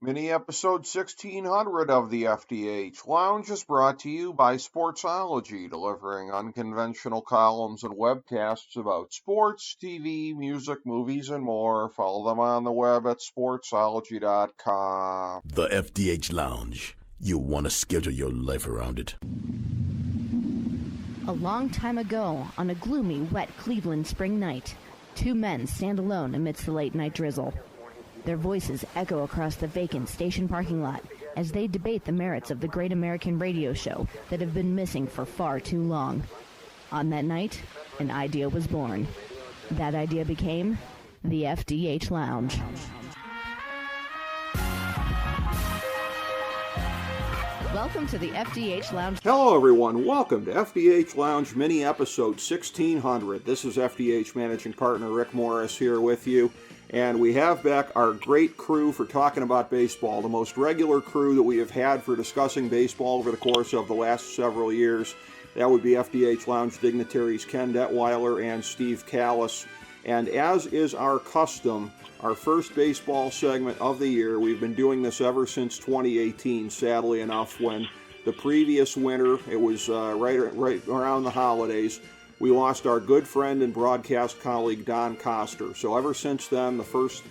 Mini episode 1600 of the FDH Lounge is brought to you by Sportsology, delivering unconventional columns and webcasts about sports, TV, music, movies, and more. Follow them on the web at sportsology.com. The FDH Lounge. You want to schedule your life around it. A long time ago, on a gloomy, wet Cleveland spring night, two men stand alone amidst the late-night drizzle. Their voices echo across the vacant station parking lot as they debate the merits of the great American radio show that have been missing for far too long. On that night, an idea was born. That idea became the FDH Lounge. Welcome to the FDH Lounge. Hello, everyone. Welcome to FDH Lounge mini episode 1600. This is FDH managing partner Rick Morris here with you. And we have back our great crew for talking about baseball, the most regular crew that we have had for discussing baseball over the course of the last several years. That would be FDH Lounge dignitaries Ken Detweiler and Steve Callis. And as is our custom, our first baseball segment of the year, we've been doing this ever since 2018, sadly enough, when the previous winter, it was right around the holidays, we lost our good friend and broadcast colleague Don Koster. So ever since then, the first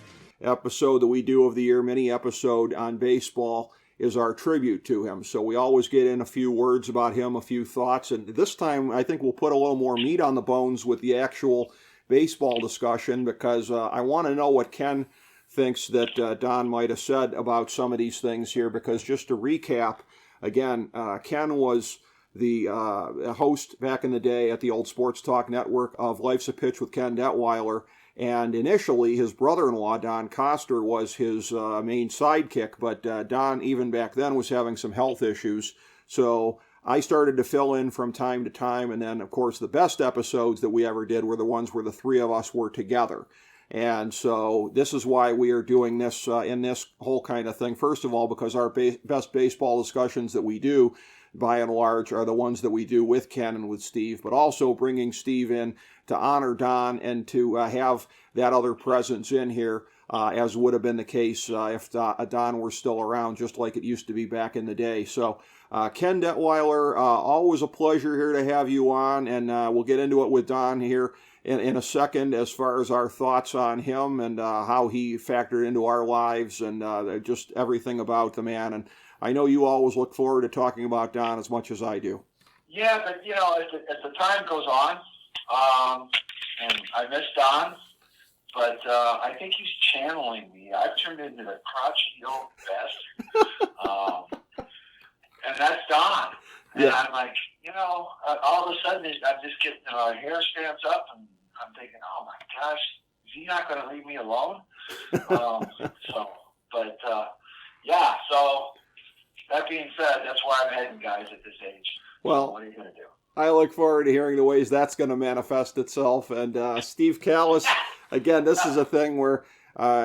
episode that we do of the year, mini episode on baseball, is our tribute to him. So we always get in a few words about him, a few thoughts, and this time I think we'll put a little more meat on the bones with the actual baseball discussion, because I want to know what Ken thinks that Don might have said about some of these things here, because just to recap, again, Ken was the host back in the day at the old Sports Talk Network of Life's a Pitch with Ken Detweiler, and initially his brother-in-law, Don Koster, was his main sidekick, but Don, even back then, was having some health issues, so I started to fill in from time to time, and then, of course, the best episodes that we ever did were the ones where the three of us were together. And so this is why we are doing this in this whole kind of thing. First of all, because our best baseball discussions that we do, by and large, are the ones that we do with Ken and with Steve, but also bringing Steve in to honor Don and to have that other presence in here, as would have been the case if Don were still around, just like it used to be back in the day. So Ken Detweiler, always a pleasure here to have you on, and we'll get into it with Don here in a second as far as our thoughts on him and how he factored into our lives and just everything about the man. And I know you always look forward to talking about Don as much as I do. Yeah, but, as the time goes on, and I miss Don, but I think he's channeling me. I've turned into the crotchety old bastard. And that's Don. And yeah. I'm like, all of a sudden I'm just getting hair stands up, and I'm thinking, oh my gosh, is he not going to leave me alone? So that being said, that's where I'm heading, guys, at this age. Well, so what are you going to do? I look forward to hearing the ways that's going to manifest itself. And Steve Callis, again, this is a thing where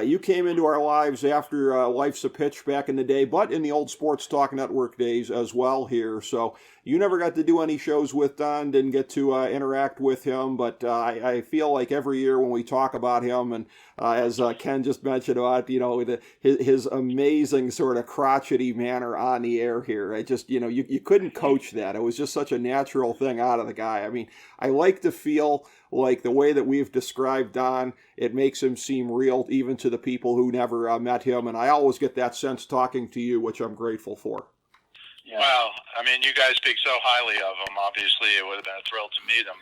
you came into our lives after Life's a Pitch back in the day, but in the old Sports Talk Network days as well here. So you never got to do any shows with Don, didn't get to interact with him, but I feel like every year when we talk about him, and as Ken just mentioned about, his amazing sort of crotchety manner on the air here, I just, you couldn't coach that. It was just such a natural thing out of the guy. I mean, I like to feel like the way that we've described Don, it makes him seem real even to the people who never met him, and I always get that sense talking to you, which I'm grateful for. Yeah. Well, I mean, you guys speak so highly of him. Obviously, it would have been a thrill to meet him,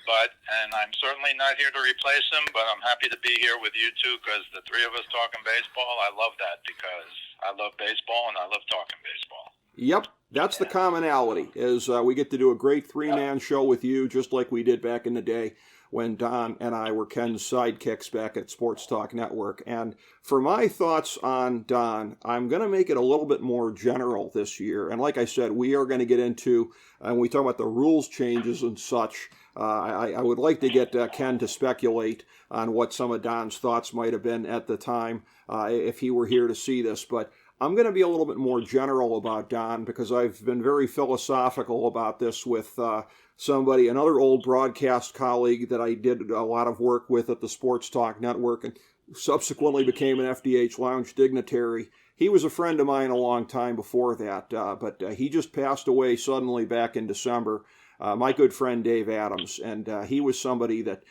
and I'm certainly not here to replace him, but I'm happy to be here with you two, because the three of us talking baseball, I love that, because I love baseball and I love talking baseball. Yep, that's the commonality, is we get to do a great three-man show with you, just like we did back in the day when Don and I were Ken's sidekicks back at Sports Talk Network. And for my thoughts on Don, I'm going to make it a little bit more general this year. And like I said, we are going to get into, and we talk about the rules changes and such, I would like to get Ken to speculate on what some of Don's thoughts might have been at the time if he were here to see this. But I'm going to be a little bit more general about Don, because I've been very philosophical about this with another old broadcast colleague that I did a lot of work with at the Sports Talk Network and subsequently became an FDH Lounge dignitary, he was a friend of mine a long time before that, but he just passed away suddenly back in December. My good friend Dave Adams, and he was somebody that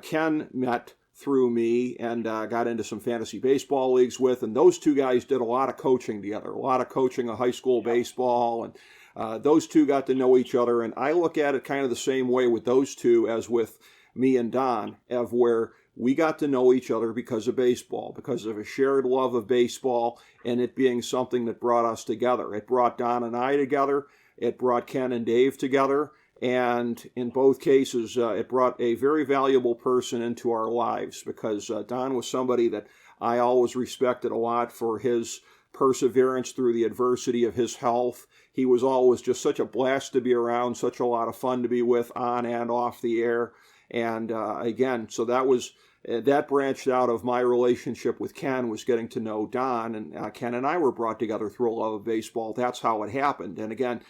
Ken met through me and got into some fantasy baseball leagues with, and those two guys did a lot of coaching together, a lot of coaching of high school baseball, and those two got to know each other. And I look at it kind of the same way with those two as with me and Don, of where we got to know each other because of baseball, because of a shared love of baseball, and it being something that brought us together. It brought Don and I together. It brought Ken and Dave together. And in both cases, it brought a very valuable person into our lives, because Don was somebody that I always respected a lot for his perseverance through the adversity of his health. He was always just such a blast to be around, such a lot of fun to be with on and off the air. And again, so that branched out of my relationship with Ken, was getting to know Don, and Ken and I were brought together through a love of baseball. That's how it happened. And again,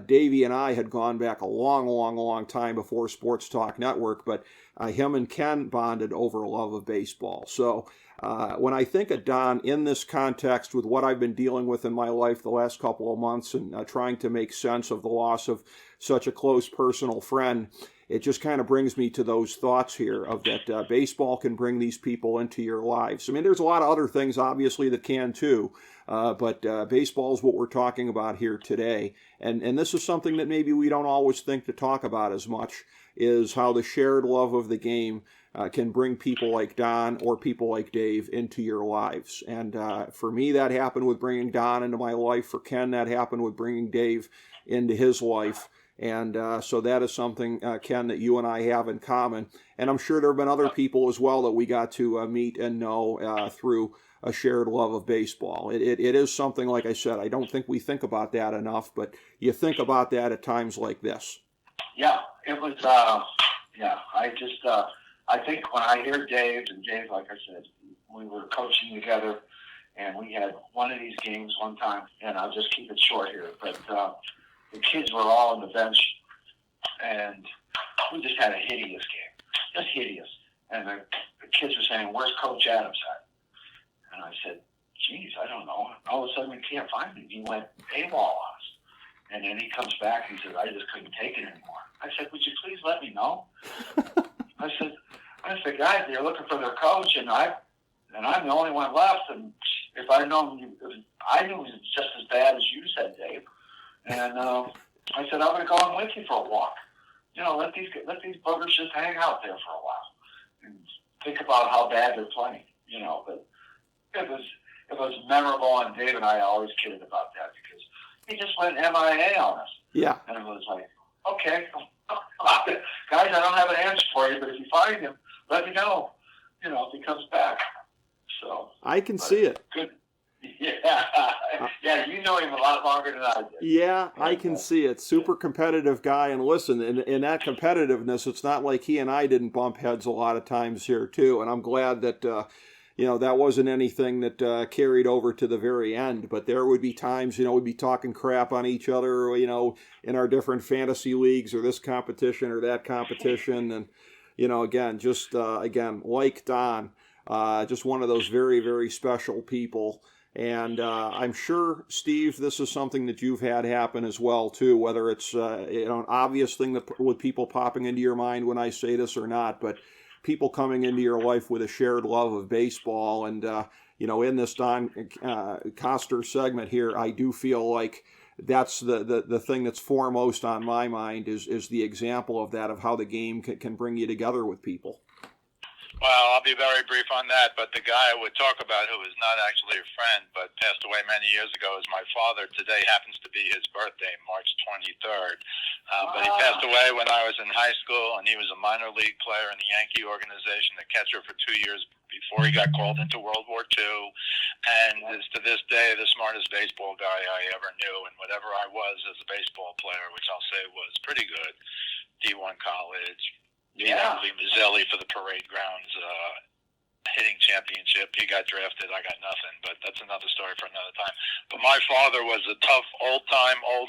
Davey and I had gone back a long time before Sports Talk Network, but him and Ken bonded over a love of baseball. So when I think of Don in this context, with what I've been dealing with in my life the last couple of months, and trying to make sense of the loss of such a close personal friend, it just kind of brings me to those thoughts here of that baseball can bring these people into your lives. I mean, there's a lot of other things, obviously, that can too, but baseball is what we're talking about here today. And this is something that maybe we don't always think to talk about as much, is how the shared love of the game can bring people like Don or people like Dave into your lives. And for me, that happened with bringing Don into my life. For Ken, that happened with bringing Dave into his life. And so that is something, Ken, that you and I have in common. And I'm sure there have been other people as well that we got to meet and know through a shared love of baseball. It is something, like I said, I don't think we think about that enough, but you think about that at times like this. Yeah, it was, I think when I hear Dave, like I said, we were coaching together, and we had one of these games one time, and I'll just keep it short here, but the kids were all on the bench, and we just had a hideous game. Just hideous. And the kids were saying, "Where's Coach Adams at?" And I said, "Geez, I don't know." All of a sudden, we can't find him. He went AWOL on us. And then he comes back and he says, "I just couldn't take it anymore." I said, "Would you please let me know?" I said, "Guys, they're looking for their coach, and I'm the only one left. And if I knew it was just as bad as you said, Dave." And I said, "I'm going to go on with you for a walk. You know, let these buggers just hang out there for a while and think about how bad they're playing." You know, but it was memorable, and Dave and I always kidded about that, because he just went MIA on us. Yeah. And it was like, okay, guys, I don't have an answer for you, but if you find him, let me know. You know, if he comes back. So I can see it. Good. Yeah, you know him a lot longer than I did. Yeah, I can see it. Super competitive guy. And listen, in that competitiveness, it's not like he and I didn't bump heads a lot of times here, too. And I'm glad that, that wasn't anything that carried over to the very end. But there would be times, we'd be talking crap on each other, in our different fantasy leagues, or this competition or that competition. And, again, just, like Don, just one of those very, very special people. And I'm sure, Steve, this is something that you've had happen as well, too, whether it's an obvious thing that with people popping into your mind when I say this or not, but people coming into your life with a shared love of baseball. And, in this Don Koster segment here, I do feel like that's the thing that's foremost on my mind is the example of that, of how the game can bring you together with people. Well, I'll be very brief on that, but the guy I would talk about, who is not actually a friend but passed away many years ago, is my father. Today happens to be his birthday, March 23rd. But he passed away when I was in high school, and he was a minor league player in the Yankee organization, the catcher for 2 years before he got called into World War II, and is to this day the smartest baseball guy I ever knew. And whatever I was as a baseball player, which I'll say was pretty good, D1 college, Mazzelli for the Parade Grounds hitting championship. He got drafted. I got nothing, but that's another story for another time. But my father was a tough, old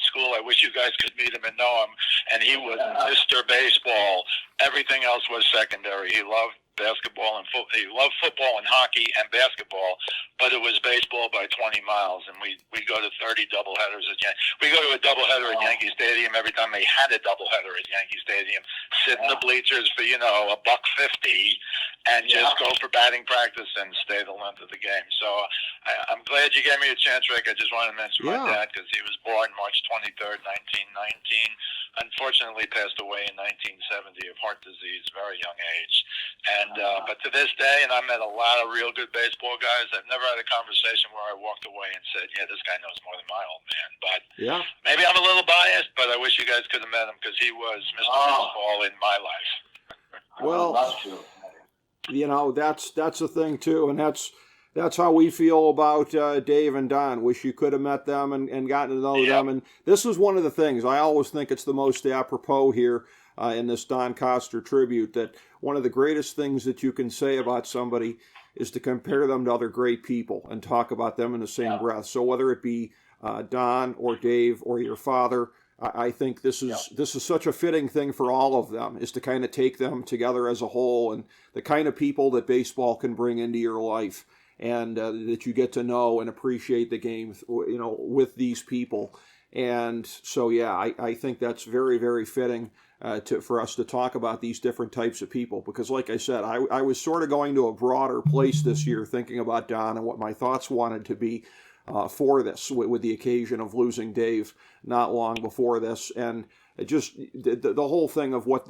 school. I wish you guys could meet him and know him. And he was Mr. Baseball. Everything else was secondary. He loved basketball and football. He loved football and hockey and basketball, but it was baseball by 20 miles. And we go to 30 doubleheaders at we go to a doubleheader at Yankee Stadium every time they had a doubleheader at Yankee Stadium. Sit in the bleachers for $1.50 and just go for batting practice and stay the length of the game. So I'm glad you gave me a chance, Rick. I just wanted to mention my dad because he was born March 23rd, 1919. Unfortunately, passed away in 1970 of heart disease, very young age. And but to this day, and I met a lot of real good baseball guys, I've never had a conversation where I walked away and said, "Yeah, this guy knows more than my old man." But maybe I'm a little biased, but I wish you guys could have met him because he was Mr. Baseball in my life. Well, that's the thing too, and that's how we feel about Dave and Don. Wish you could have met them and gotten to know them. And this is one of the things I always think it's the most apropos here in this Don Koster tribute, that one of the greatest things that you can say about somebody is to compare them to other great people and talk about them in the same breath. So whether it be Don or Dave or your father, I think this is such a fitting thing for all of them, is to kind of take them together as a whole, and the kind of people that baseball can bring into your life, and that you get to know and appreciate the game, with these people. And so, I think that's very, very fitting for us to talk about these different types of people, because like I said, I was sort of going to a broader place this year thinking about Don and what my thoughts wanted to be for this, with the occasion of losing Dave not long before this, and just the whole thing of what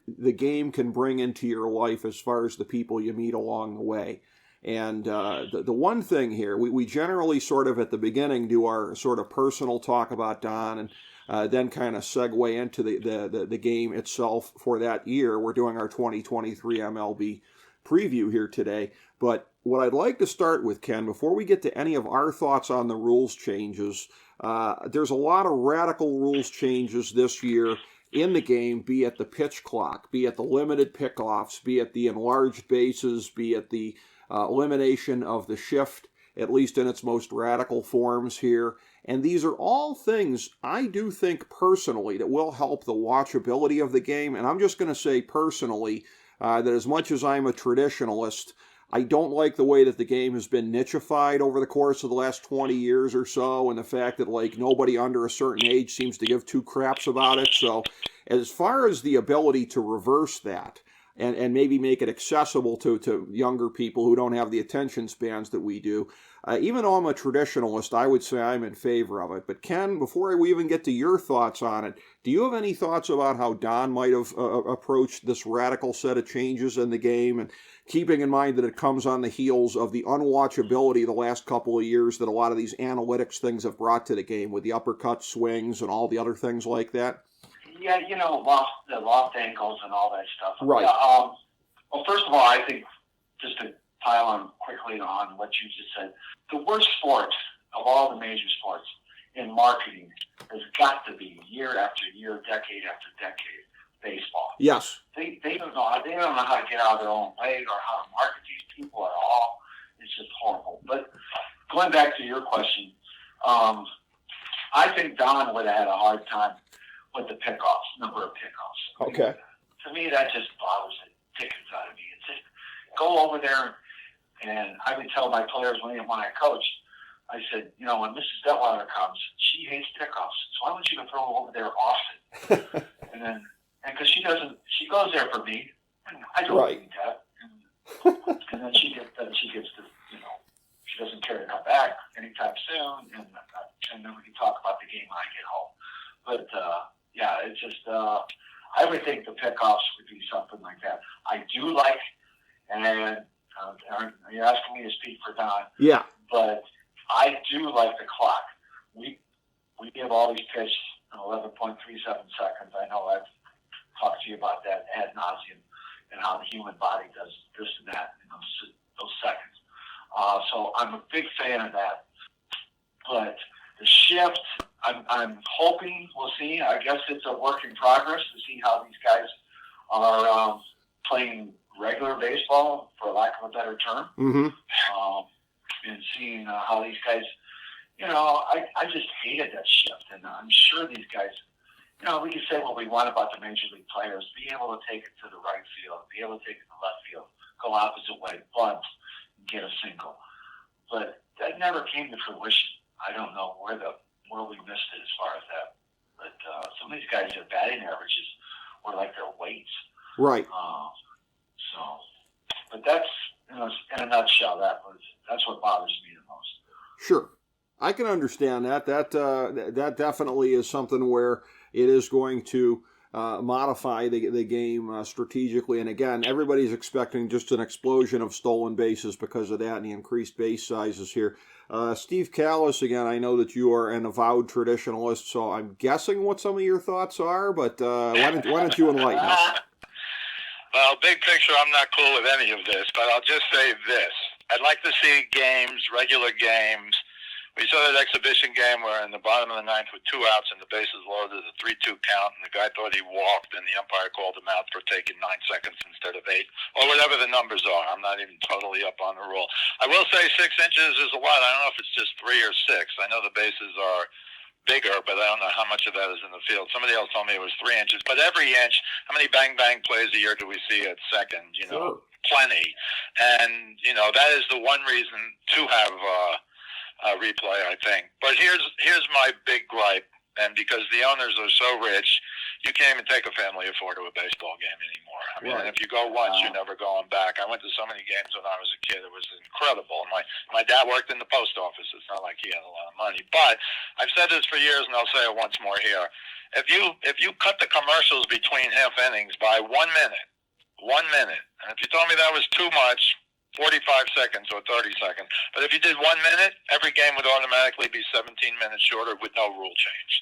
the game can bring into your life as far as the people you meet along the way. And the one thing here, we generally sort of at the beginning do our sort of personal talk about Don, and then kind of segue into the game itself for that year. We're doing our 2023 MLB preview here today. But what I'd like to start with, Ken, before we get to any of our thoughts on the rules changes, there's a lot of radical rules changes this year in the game, be it the pitch clock, be it the limited pickoffs, be it the enlarged bases, be it the elimination of the shift, at least in its most radical forms here. And these are all things I do think personally that will help the watchability of the game. And I'm just going to say personally that as much as I'm a traditionalist, I don't like the way that the game has been nichified over the course of the last 20 years or so, and the fact that nobody under a certain age seems to give two craps about it. So as far as the ability to reverse that, and maybe make it accessible to younger people who don't have the attention spans that we do. Even though I'm a traditionalist, I would say I'm in favor of it. But Ken, before we even get to your thoughts on it, do you have any thoughts about how Don might have approached this radical set of changes in the game, and keeping in mind that it comes on the heels of the unwatchability the last couple of years that a lot of these analytics things have brought to the game, with the uppercut swings and all the other things like that? Yeah, the loft ankles and all that stuff. Right. Yeah, well, first of all, I think, just to pile on quickly on what you just said, the worst sport of all the major sports in marketing has got to be year after year, decade after decade, baseball. Yes. They don't know how to get out of their own way or how to market these people at all. It's just horrible. But going back to your question, I think Don would have had a hard time with the number of pickoffs. Okay. To me, that just bothers the dickens out of me. It's just go over there, and I would tell my players when I coached, I said, when Mrs. Detweiler comes, she hates pickoffs, so I want you to throw over there often. and because she goes there for me, and I don't need that. And then she gets to, she doesn't care to come back anytime soon, and then we can talk about the game when I get home. But it's just I would think the pickoffs would be something like that. I do like, and you're asking me to speak for Don. Yeah. But I do like the clock. We give all these pitches in 11.37 seconds. I know I've talked to you about that ad nauseum and how the human body does this and that in those seconds. So I'm a big fan of that. But the shift, I'm hoping we'll see. I guess it's a work in progress to see how these guys are playing regular baseball, for lack of a better term. Mm-hmm. And seeing how these guys, I just hated that shift. And I'm sure these guys, we can say what we want about the major league players, be able to take it to the right field, be able to take it to the left field. go opposite way, bunt, and get a single. But that never came to fruition. I don't know where we missed it as far as that. But some of these guys, their batting averages were like their weights. Right. But that's, in a nutshell, that's what bothers me the most. Sure. I can understand that. That definitely is something where it is going to modify the game strategically. And again, everybody's expecting just an explosion of stolen bases because of that and the increased base sizes here. Steve Callis, again, I know that you are an avowed traditionalist, so I'm guessing what some of your thoughts are, but why don't you enlighten us? Well, big picture, I'm not cool with any of this, but I'll just say this. I'd like to see games, regular games. We saw that exhibition game where in the bottom of the ninth with 2 outs and the bases loaded, a 3-2 count, and the guy thought he walked, and the umpire called him out for taking 9 seconds instead of 8, or whatever the numbers are. I'm not even totally up on the rule. I will say 6 inches is a lot. I don't know if it's just 3 or 6. I know the bases are bigger, but I don't know how much of that is in the field. Somebody else told me it was 3 inches, but every inch, how many bang-bang plays a year do we see at second? Sure. Plenty. And, that is the one reason to have replay, I think. But here's my big gripe, and because the owners are so rich, you can't even take a family of 4 to a baseball game anymore. I mean, right. If you go once, you're never going back. I went to so many games when I was a kid. It was incredible. My dad worked in the post office. It's not like he had a lot of money. But I've said this for years, and I'll say it once more here. If you cut the commercials between half innings by 1 minute, and if you told me that was too much, 45 seconds or 30 seconds. But if you did 1 minute, every game would automatically be 17 minutes shorter with no rule change.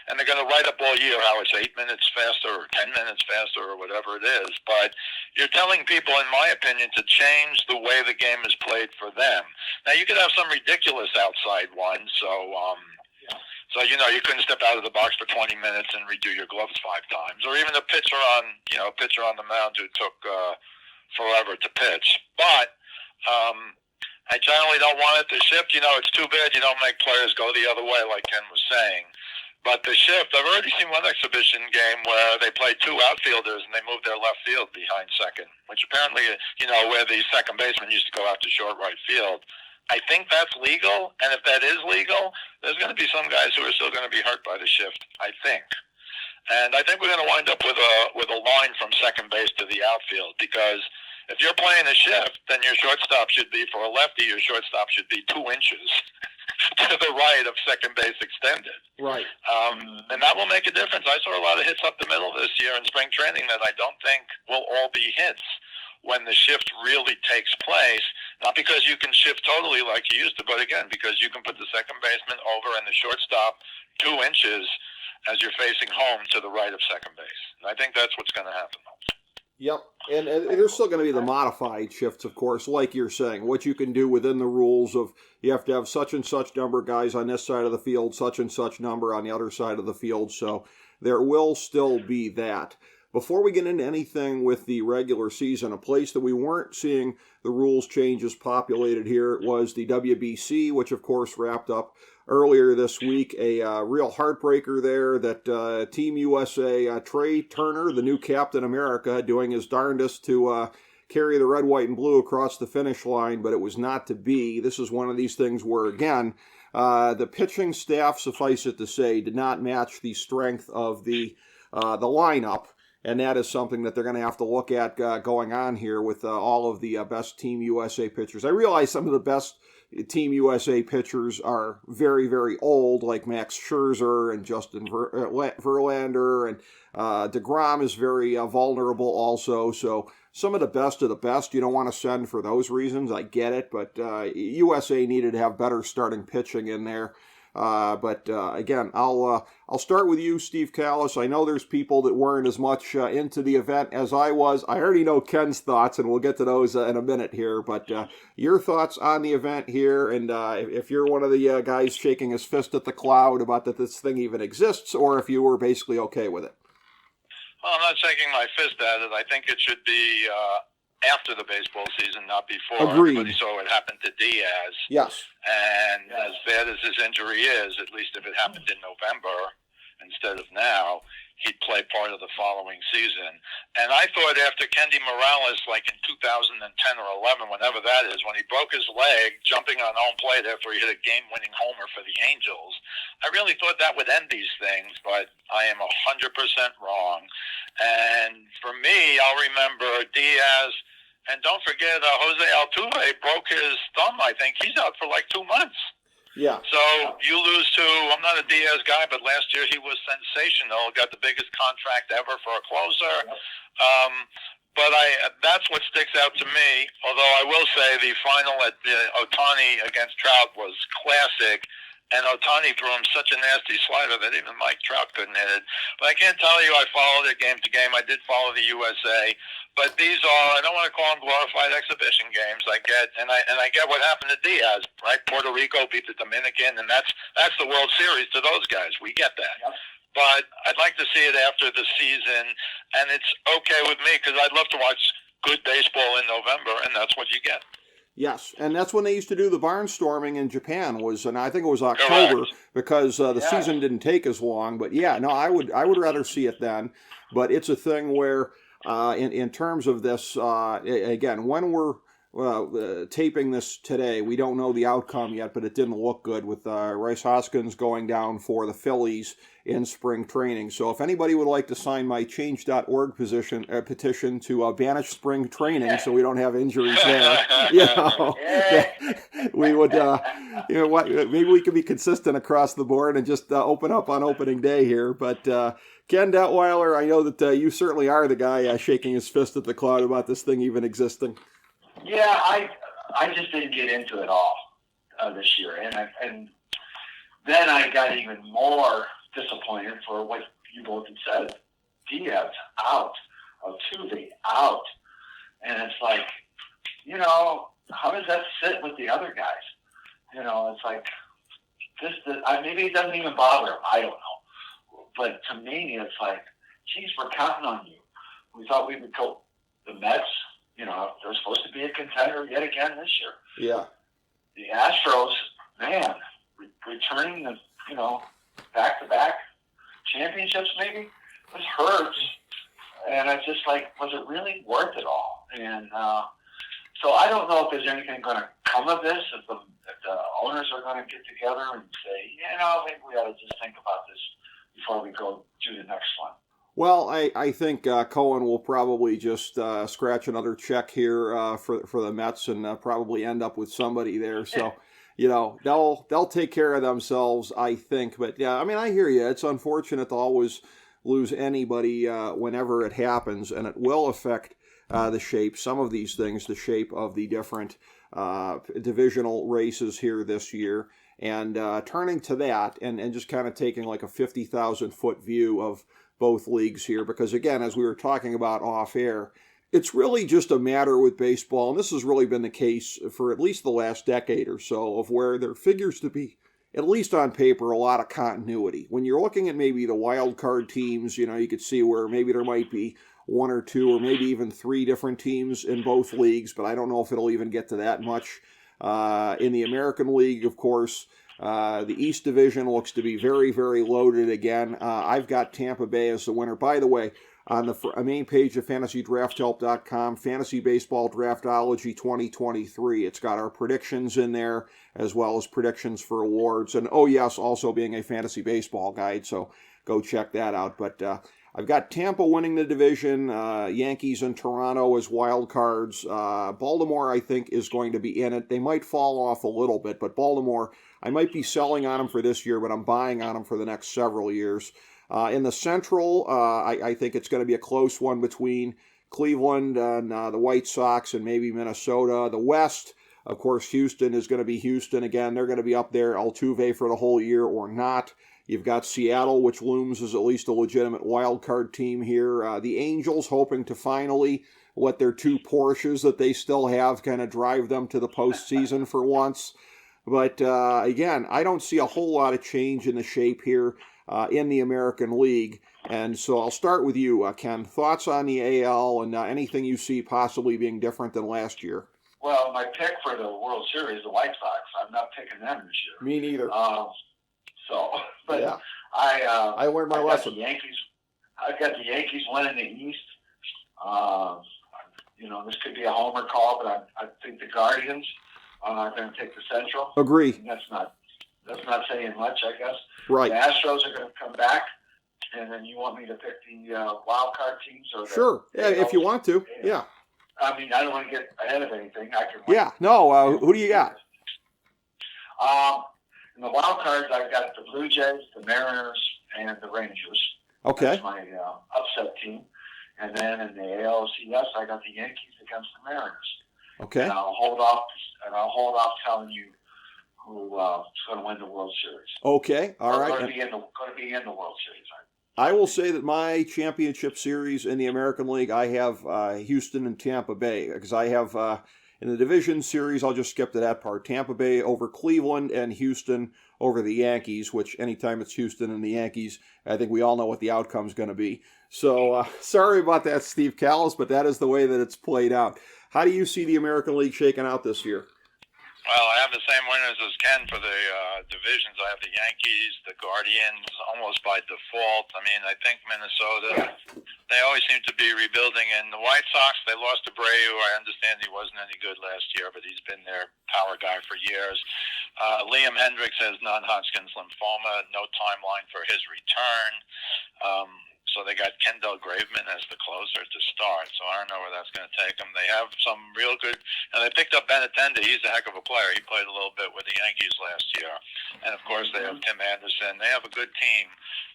And they're going to write up all year how it's 8 minutes faster or 10 minutes faster or whatever it is. But you're telling people, in my opinion, to change the way the game is played for them. Now, you could have some ridiculous outside ones. So you couldn't step out of the box for 20 minutes and redo your gloves 5 times. Or even a pitcher on the mound who took forever to pitch. But I generally don't want it to shift. It's too bad you don't make players go the other way, like Ken was saying. But the shift, I've already seen one exhibition game where they played 2 outfielders and they moved their left field behind second, which apparently, where the second baseman used to go out to short right field. I think that's legal, and if that is legal, there's going to be some guys who are still going to be hurt by the shift, I think. And I think we're going to wind up with a line from second base to the outfield, because if you're playing a shift, then your shortstop should be, for a lefty, your shortstop should be 2 inches to the right of second base extended. Right. And that will make a difference. I saw a lot of hits up the middle this year in spring training that I don't think will all be hits when the shift really takes place. Not because you can shift totally like you used to, but again, because you can put the second baseman over and the shortstop 2 inches as you're facing home to the right of second base. And I think that's what's going to happen. Yep, and there's still going to be the modified shifts, of course, like you're saying, what you can do within the rules of you have to have such and such number of guys on this side of the field, such and such number on the other side of the field, so there will still be that. Before we get into anything with the regular season, a place that we weren't seeing the rules changes populated here was the WBC, which of course wrapped up earlier this week. A real heartbreaker there that Team USA, Trey Turner, the new Captain America, doing his darndest to carry the red, white, and blue across the finish line, but it was not to be. This is one of these things where, again, the pitching staff, suffice it to say, did not match the strength of the lineup. And that is something that they're going to have to look at going on here with all of the best Team USA pitchers. I realize some of the best Team USA pitchers are very, very old, like Max Scherzer and Justin Verlander, and DeGrom is very vulnerable also. So some of the best you don't want to send for those reasons. I get it, but USA needed to have better starting pitching in there. But again, I'll start with you, Steve Callis. I know there's people that weren't as much into the event as I was. I already know Ken's thoughts, and we'll get to those in a minute here. But your thoughts on the event here, and if you're one of the guys shaking his fist at the cloud about that this thing even exists, or if you were basically okay with it. Well, I'm not shaking my fist at it. I think it should be after the baseball season, not before. Agreed. Everybody saw what happened to Diaz. Yes. And as bad as his injury is, at least if it happened in November instead of now, he'd play part of the following season. And I thought after Kendy Morales, like in 2010 or 11, whenever that is, when he broke his leg jumping on home plate after he hit a game-winning homer for the Angels, I really thought that would end these things, but I am 100% wrong. And for me, I'll remember Diaz, and don't forget Jose Altuve broke his thumb, I think. He's out for like 2 months. Yeah. So you lose to, I'm not a Diaz guy, but last year he was sensational. Got the biggest contract ever for a closer. But that's what sticks out to me. Although I will say the final at Ohtani against Trout was classic. And Ohtani threw him such a nasty slider that even Mike Trout couldn't hit it. But I can't tell you I followed it game to game. I did follow the USA. But these are, I don't want to call them glorified exhibition games. I get what happened to Diaz, right? Puerto Rico beat the Dominican, and that's the World Series to those guys. We get that. Yep. But I'd like to see it after the season, and it's okay with me because I'd love to watch good baseball in November, and that's what you get. Yes, and that's when they used to do the barnstorming in Japan. And I think it was October. Correct. Because the season didn't take as long. But yeah, no, I would rather see it then. But it's a thing where, in terms of this, again, when we're taping this today, we don't know the outcome yet, but it didn't look good with Rhys Hoskins going down for the Phillies in spring training. So if anybody would like to sign my change.org petition to banish spring training so we don't have injuries there, we would, maybe we could be consistent across the board and just open up on opening day here. But Ken Detweiler, I know that you certainly are the guy shaking his fist at the cloud about this thing even existing. Yeah, I just didn't get into it all this year, and then I got even more disappointed for what you both had said. Diaz out, Altuve out, and it's like, how does that sit with the other guys? It's like maybe it doesn't even bother him. I don't know, but to me, it's like, geez, we're counting on you. We thought we would go the Mets. They're supposed to be a contender yet again this year. Yeah. The Astros, man, returning the, back-to-back championships maybe, this hurts. And it's just like, was it really worth it all? And so I don't know if there's anything going to come of this, if the owners are going to get together and say, maybe we ought to just think about this before we go do the next one. Well, I think Cohen will probably just scratch another check here for the Mets and probably end up with somebody there. So, they'll take care of themselves, I think. But yeah, I mean, I hear you. It's unfortunate to always lose anybody whenever it happens, and it will affect the shape. Some of these things, the shape of the different divisional races here this year. And turning to that and just kind of taking like a 50,000-foot view of both leagues here, because again, as we were talking about off air, it's really just a matter with baseball, and this has really been the case for at least the last decade or so, of where there figures to be, at least on paper, a lot of continuity. When you're looking at maybe the wild card teams, you could see where maybe there might be one or two or maybe even three different teams in both leagues, but I don't know if it'll even get to that much. In the American League, of course, the East Division looks to be very, very loaded again. I've got Tampa Bay as the winner. By the way, on the main page of FantasyDraftHelp.com, Fantasy Baseball Draftology 2023. It's got our predictions in there, as well as predictions for awards. And, oh yes, also being a fantasy baseball guide, so go check that out. But I've got Tampa winning the division, Yankees and Toronto as wild cards. Baltimore, I think, is going to be in it. They might fall off a little bit, but Baltimore, I might be selling on them for this year, but I'm buying on them for the next several years. In the Central, I think it's going to be a close one between Cleveland and the White Sox and maybe Minnesota. The West, of course, Houston is going to be Houston again. They're going to be up there, Altuve for the whole year or not. You've got Seattle, which looms as at least a legitimate wild card team here. The Angels hoping to finally let their two Porsches that they still have kind of drive them to the postseason for once. But again, I don't see a whole lot of change in the shape here in the American League. And so I'll start with you, Ken. Thoughts on the AL and anything you see possibly being different than last year? Well, my pick for the World Series, the White Sox, I'm not picking them this year. Me neither. But yeah. I learned my lesson. The Yankees. I've got the Yankees winning the East. This could be a homer call, but I think the Guardians are going to take the Central. Agree. And that's not saying much, I guess. Right. The Astros are going to come back, and then you want me to pick the wild card teams? Or sure. Yeah, if you want to. Yeah. I mean, I don't want to get ahead of anything. I can. Yeah. No. Who do you got? In the wild cards, I've got the Blue Jays, the Mariners, and the Rangers. Okay. That's my upset team. And then in the ALCS, I got the Yankees against the Mariners. Okay. And I'll hold off telling you who's going to win the World Series. Okay. All right. Going to be in the World Series. I will say that my championship series in the American League, I have Houston and Tampa Bay, because I have in the division series, I'll just skip to that part. Tampa Bay over Cleveland and Houston over the Yankees, which anytime it's Houston and the Yankees, I think we all know what the outcome's going to be. So sorry about that, Steve Callis, but that is the way that it's played out. How do you see the American League shaking out this year? Well, I have the same winners as Ken for the divisions. I have the Yankees, the Guardians, almost by default. I mean, I think Minnesota, they always seem to be rebuilding. And the White Sox, they lost to Abreu. I understand he wasn't any good last year, but he's been their power guy for years. Liam Hendricks has non-Hodgkin's lymphoma, no timeline for his return. So they got Kendall Graveman as the closer to start. So I don't know where that's going to take them. They have some real good, and they picked up Benintendi. He's a heck of a player. He played a little bit with the Yankees last year. And of course they have Tim Anderson. They have a good team.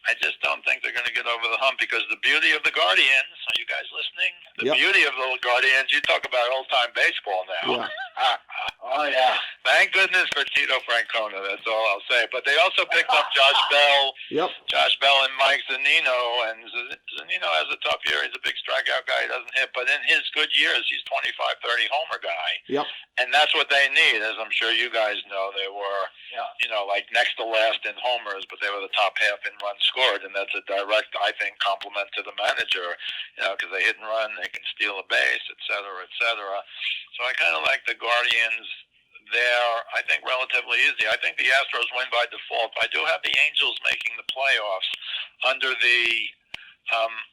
I just don't think they're going to get over the hump, because the beauty of the Guardians, are you guys listening? The beauty of the Guardians, you talk about old-time baseball now. Yeah. Oh, yeah. Thank goodness for Tito Francona. That's all I'll say. But they also picked up Josh Bell. Yep. Josh Bell and Mike Zunino. And Zunino has a tough year. He's a big strikeout guy. He doesn't hit. But in his good years, he's 25-30 homer guy. Yep. And that's what they need. As I'm sure you guys know, they were, like next to last in homers, but they were the top half in runs scored. And that's a direct, I think, compliment to the manager, because they hit and run, they can steal a base, et cetera, et cetera. So I kind of like the Guardians there, I think, relatively easy. I think the Astros win by default. I do have the Angels making the playoffs under the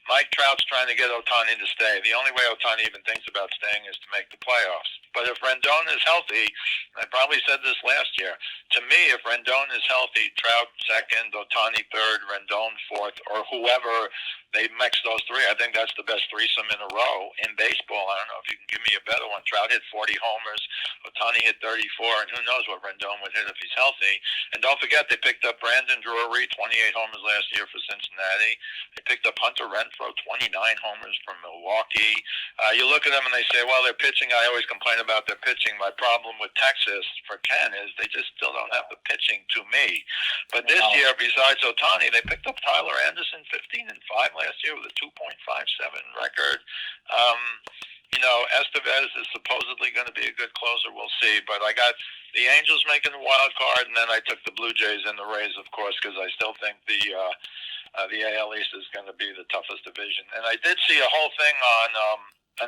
Mike Trout's trying to get Ohtani to stay. The only way Ohtani even thinks about staying is to make the playoffs. But if Rendon is healthy, I probably said this last year, to me, if Rendon is healthy, Trout second, Ohtani third, Rendon fourth, or whoever, they mix those three. I think that's the best threesome in a row in baseball. I don't know if you can give me a better one. Trout hit 40 homers, Ohtani hit 34, and who knows what Rendon would hit if he's healthy. And don't forget, they picked up Brandon Drury, 28 homers last year for Cincinnati. They picked up Hunter Renfroe, 29 homers from Milwaukee. You look at them and they say, well, they're pitching. I always complain about their pitching. My problem with Texas for Ken is they just still don't have the pitching to me. But this year, besides Ohtani, they picked up Tyler Anderson, 15-5 last year with a 2.57 record. Estevez is supposedly going to be a good closer. We'll see. But I got the Angels making the wild card, and then I took the Blue Jays and the Rays, of course, because I still think the AL East is going to be the toughest division. And I did see a whole thing on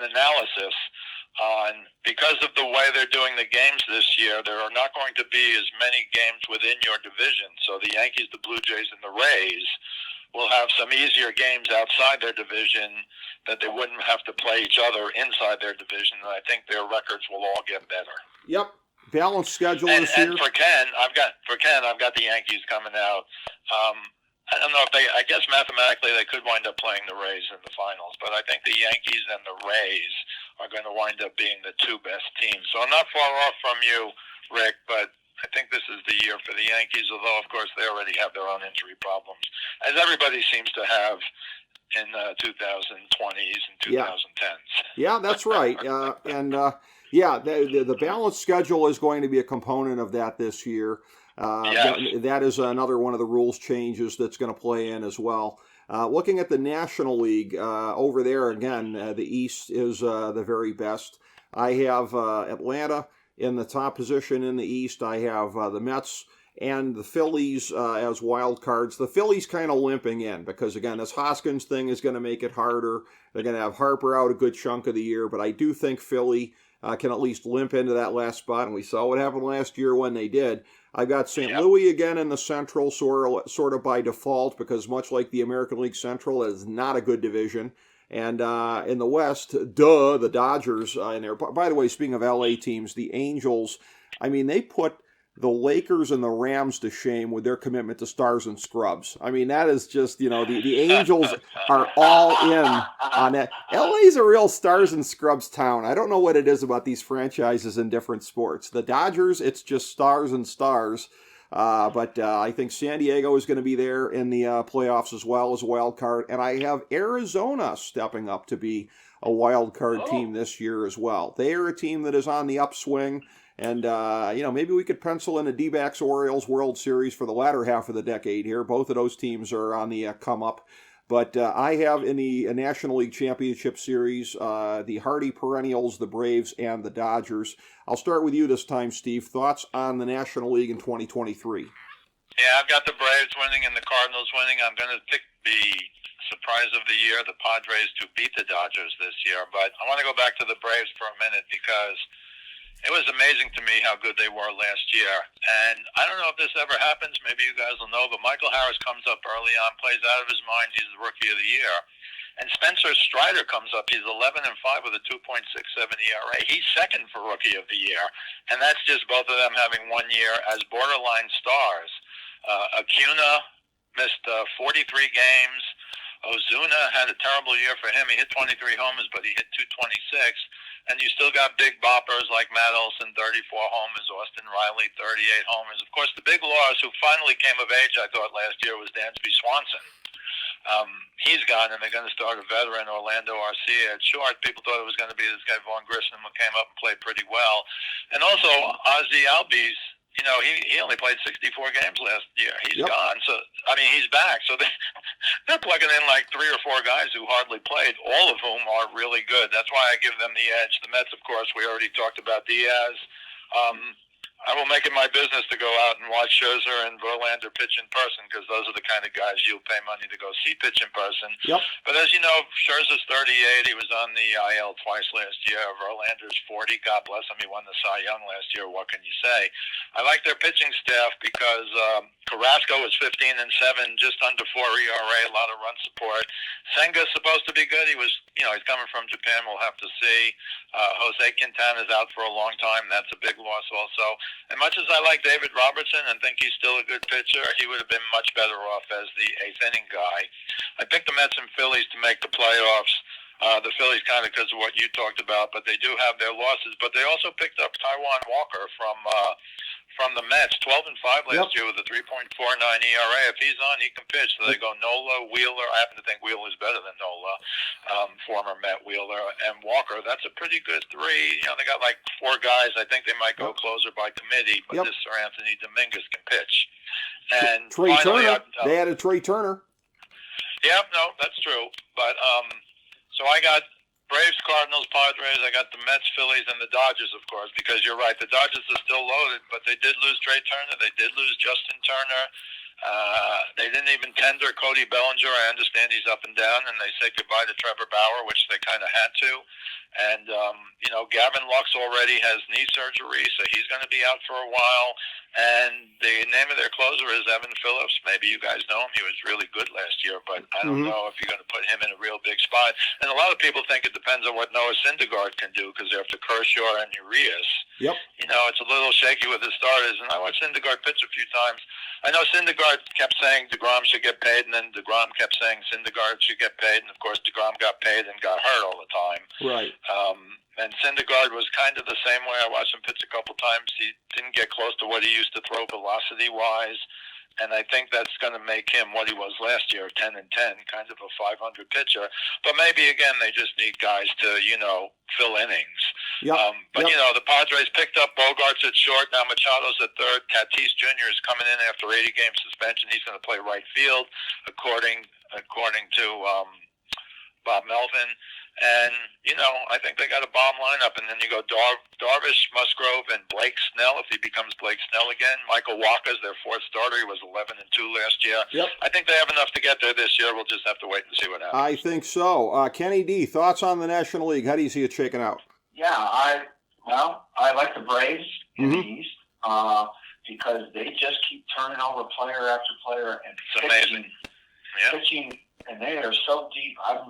an analysis on, because of the way they're doing the games this year, there are not going to be as many games within your division. So the Yankees, the Blue Jays, and the Rays will have some easier games outside their division that they wouldn't have to play each other inside their division. And I think their records will all get better. Yep. Balanced schedule this year. And for Ken, I've got the Yankees coming out. I don't know if I guess mathematically they could wind up playing the Rays in the finals, but I think the Yankees and the Rays are going to wind up being the two best teams. So I'm not far off from you, Rick, but I think this is the year for the Yankees, although, of course, they already have their own injury problems, as everybody seems to have in 2020s and 2010s. Yeah, that's right. The balanced schedule is going to be a component of that this year. That is another one of the rules changes that's going to play in as well. Looking at the National League, over there again, the East is the very best. I have Atlanta in the top position in the East. I have the Mets and the Phillies as wild cards. The Phillies kind of limping in because, again, this Hoskins thing is going to make it harder. They're going to have Harper out a good chunk of the year, but I do think Philly can at least limp into that last spot, and we saw what happened last year when they did. I've got St. Yep. Louis again in the Central, sort of by default, because much like the American League Central, it is not a good division. And in the West, the Dodgers in there. By the way, speaking of LA teams, the Angels, I mean, they put the Lakers and the Rams to shame with their commitment to stars and scrubs. I mean, that is just, the Angels are all in on that. LA's a real stars and scrubs town. I don't know what it is about these franchises in different sports. The Dodgers, it's just stars and stars. But I think San Diego is going to be there in the playoffs as well as a wild card. And I have Arizona stepping up to be a wild card team this year as well. They are a team that is on the upswing. And, maybe we could pencil in a D-backs Orioles World Series for the latter half of the decade here. Both of those teams are on the come up. But I have in the National League Championship Series the hardy perennials, the Braves, and the Dodgers. I'll start with you this time, Steve. Thoughts on the National League in 2023? Yeah, I've got the Braves winning and the Cardinals winning. I'm going to pick the surprise of the year, the Padres, to beat the Dodgers this year. But I want to go back to the Braves for a minute because it was amazing to me how good they were last year. And I don't know if this ever happens. Maybe you guys will know. But Michael Harris comes up early on, plays out of his mind. He's the Rookie of the Year. And Spencer Strider comes up. He's 11-5 with a 2.67 ERA. He's second for Rookie of the Year. And that's just both of them having 1 year as borderline stars. Acuna missed 43 games. Ozuna had a terrible year for him. He hit 23 homers, but he hit 226. And you still got big boppers like Matt Olson, 34 homers, Austin Riley, 38 homers. Of course, the big loss who finally came of age, I thought, last year was Dansby Swanson. He's gone, and they're going to start a veteran, Orlando Arcia, at short. People thought it was going to be this guy, Vaughn Grissom, who came up and played pretty well. And also, Ozzie Albies, he only played 64 games last year. He's gone. So, he's back. So they're plugging in like 3 or 4 guys who hardly played, all of whom are really good. That's why I give them the edge. The Mets, of course, we already talked about Diaz. I will make it my business to go out and watch Scherzer and Verlander pitch in person because those are the kind of guys you'll pay money to go see pitch in person. Yep. But as you know, Scherzer's 38. He was on the IL twice last year. Verlander's 40. God bless him. He won the Cy Young last year. What can you say? I like their pitching staff because Carrasco was 15-7, just under 4 ERA, a lot of run support. Senga's supposed to be good. He was, he's coming from Japan. We'll have to see. Jose Quintana's out for a long time. That's a big loss also. And much as I like David Robertson and think he's still a good pitcher, he would have been much better off as the 8th inning guy. I picked the Mets and Phillies to make the playoffs. The Phillies kind of because of what you talked about, but they do have their losses. But they also picked up Taijuan Walker from the Mets, 12-5 last year with a 3.49 ERA. If he's on, he can pitch. So they go Nola, Wheeler. I happen to think Wheeler's better than Nola, former Met Wheeler, and Walker. That's a pretty good 3. They got like 4 guys. I think they might go closer by committee, but this Sir Anthony Dominguez can pitch. And Trey finally, Turner. They added Trey Turner. Yeah, no, that's true. But so I got Braves, Cardinals, Padres. I got the Mets, Phillies, and the Dodgers, of course, because you're right. The Dodgers are still loaded, but they did lose Trey Turner. They did lose Justin Turner. They didn't even tender Cody Bellinger. I understand he's up and down, and they said goodbye to Trevor Bauer, which they kind of had to. And, Gavin Lux already has knee surgery, so he's going to be out for a while. And the name of their closer is Evan Phillips. Maybe you guys know him. He was really good last year, but I don't know if you're going to put him in a real big spot. And a lot of people think it depends on what Noah Syndergaard can do because after Kershaw and Urias, it's a little shaky with the starters. And I watched Syndergaard pitch a few times. I know Syndergaard kept saying DeGrom should get paid, and then DeGrom kept saying Syndergaard should get paid. And, of course, DeGrom got paid and got hurt all the time. Right. And Syndergaard was kind of the same way. I watched him pitch a couple times. He didn't get close to what he used to throw velocity-wise. And I think that's going to make him what he was last year, 10-10, kind of a 500 pitcher. But maybe, again, they just need guys to, fill innings. The Padres picked up Bogarts at short. Now Machado's at third. Tatis Jr. is coming in after 80-game suspension. He's going to play right field, according to Bob Melvin. And, I think they got a bomb lineup. And then you go Darvish, Musgrove, and Blake Snell if he becomes Blake Snell again. Michael Walker's their 4th starter. He was 11-2 last year. Yep. I think they have enough to get there this year. We'll just have to wait and see what happens. I think so. Kenny D, thoughts on the National League? How do you see it shaking out? Yeah, I like the Braves in the East. because they just keep turning over player after player and It's amazing. Yeah. pitching, and they are so deep. I'm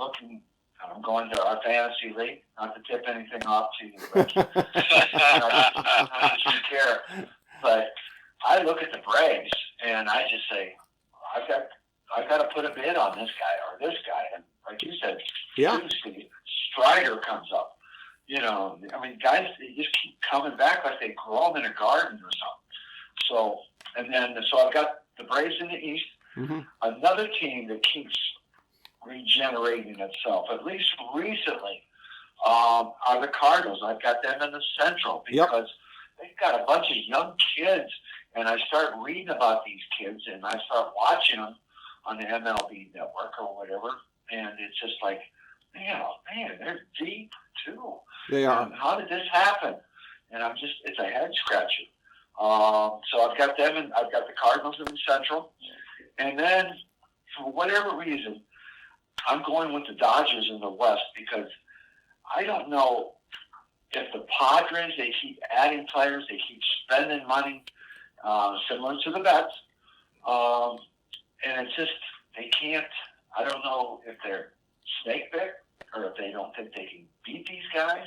going to our fantasy league, not to tip anything off to you, Rick. not that you care, but I look at the Braves and I just say, I've got to put a bid on this guy or this guy, and like you said, Yeah. Strider comes up. You know, I mean, guys, they just keep coming back like they grow them in a garden or something. So I've got the Braves in the East. Mm-hmm. Another team that keeps regenerating itself, at least recently, are the Cardinals. I've got them in the Central because they've got a bunch of young kids, and I start reading about these kids, and I start watching them on the MLB network or whatever, and it's just like, man, they're deep too. They are. And how did this happen? And it's a head scratcher. So I've got them, and I've got the Cardinals in the Central, and then for whatever reason, I'm going with the Dodgers in the West because I don't know if the Padres, they keep adding players, they keep spending money, similar to the Mets, and it's just, they can't, I don't know if they're snake bit or if they don't think they can beat these guys,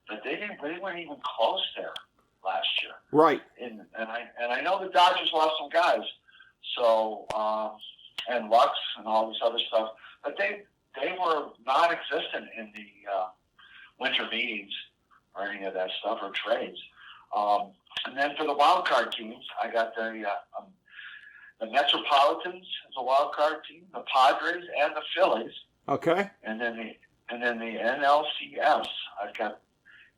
but they weren't even close there last year. Right. And I know the Dodgers lost some guys, so and Lux and all this other stuff, but they were non-existent in the winter meetings or any of that stuff or trades. And then for the wild card teams, I got the Metropolitans as a wild card team, the Padres and the Phillies. Okay. And then the NLCS, I've got,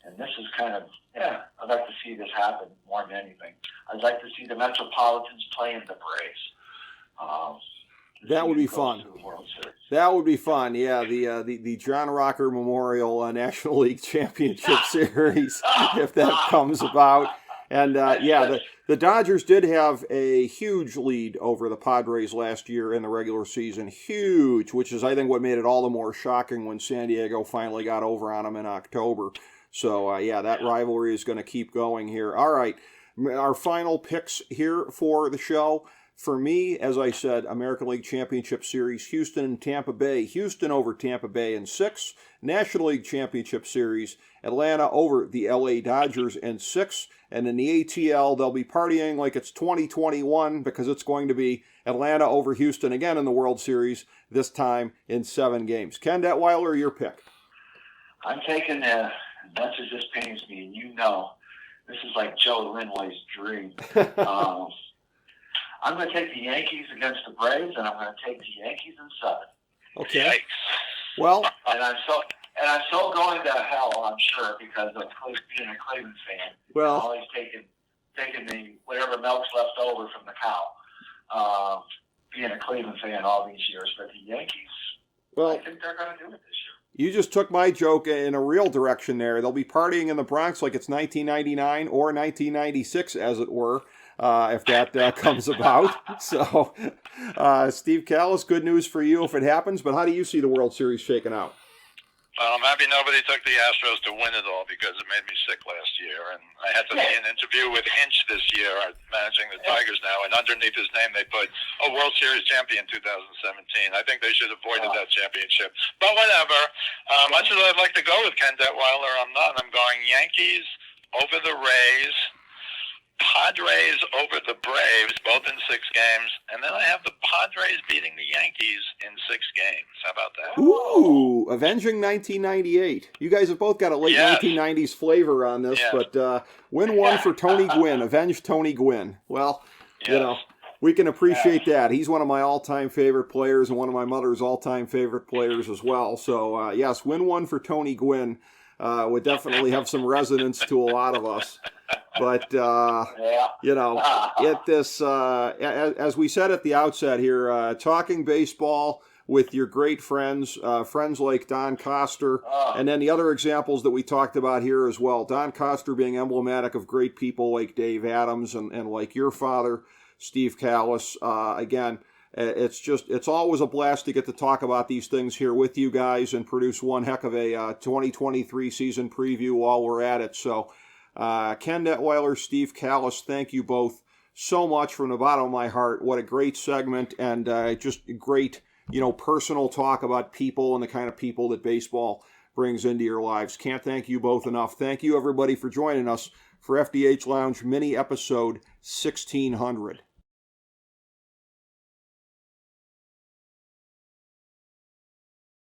and this is kind of, I'd like to see this happen more than anything. I'd like to see the Metropolitans playing the Braves. That would be fun. That would be fun. Yeah, the John Rocker Memorial National League Championship Series, if that comes about. And the Dodgers did have a huge lead over the Padres last year in the regular season. Huge, which is, I think, what made it all the more shocking when San Diego finally got over on them in October. So, that rivalry is going to keep going here. All right, our final picks here for the show. For me, as I said, American League Championship Series, Houston and Tampa Bay. Houston over Tampa Bay in 6. National League Championship Series, Atlanta over the LA Dodgers in 6. And in the ATL, they'll be partying like it's 2021 because it's going to be Atlanta over Houston again in the World Series, this time in 7 games. Ken Detweiler, your pick. I'm taking the, much as this pains me, and you know, this is like Joe Linway's dream. I'm going to take the Yankees against the Braves, and I'm going to take the Yankees in 7. Okay. Yikes. Well, and I'm so going to hell, I'm sure, because of being a Cleveland fan. Well, I'm always taking the whatever milk's left over from the cow. Being a Cleveland fan all these years, but the Yankees, I think they're going to do it this year. You just took my joke in a real direction there. They'll be partying in the Bronx like it's 1999 or 1996, as it were. If that comes about. So, Steve Callis, good news for you if it happens, but how do you see the World Series shaking out? Well, I'm happy nobody took the Astros to win it all because it made me sick last year. And I had to see an interview with Hinch this year, managing the Tigers now, and underneath his name they put a World Series champion 2017. I think they should have avoided that championship. But whatever. Much as I'd like to go with Ken Detweiler, I'm not. I'm going Yankees over the Rays, Padres over the Braves, both in 6 games, and then I have the Padres beating the Yankees in 6 games. How about that? Ooh, avenging 1998. You guys have both got a late 1990s flavor on this, but win one for Tony Gwynn. Avenge Tony Gwynn. Well, you know, we can appreciate that. He's one of my all-time favorite players and one of my mother's all-time favorite players as well. So, yes, win one for Tony Gwynn would definitely have some resonance to a lot of us. But, you know, as we said at the outset here, talking baseball with your great friends, friends like Don Koster, and then the other examples that we talked about here as well. Don Koster being emblematic of great people like Dave Adams and like your father, Steve Callis. Again, it's always a blast to get to talk about these things here with you guys and produce one heck of a 2023 season preview while we're at it. So, Ken Detweiler, Steve Callis, thank you both so much from the bottom of my heart. What a great segment, and just great, personal talk about people and the kind of people that baseball brings into your lives. Can't thank you both enough. Thank you, everybody, for joining us for FDH Lounge mini episode 1600.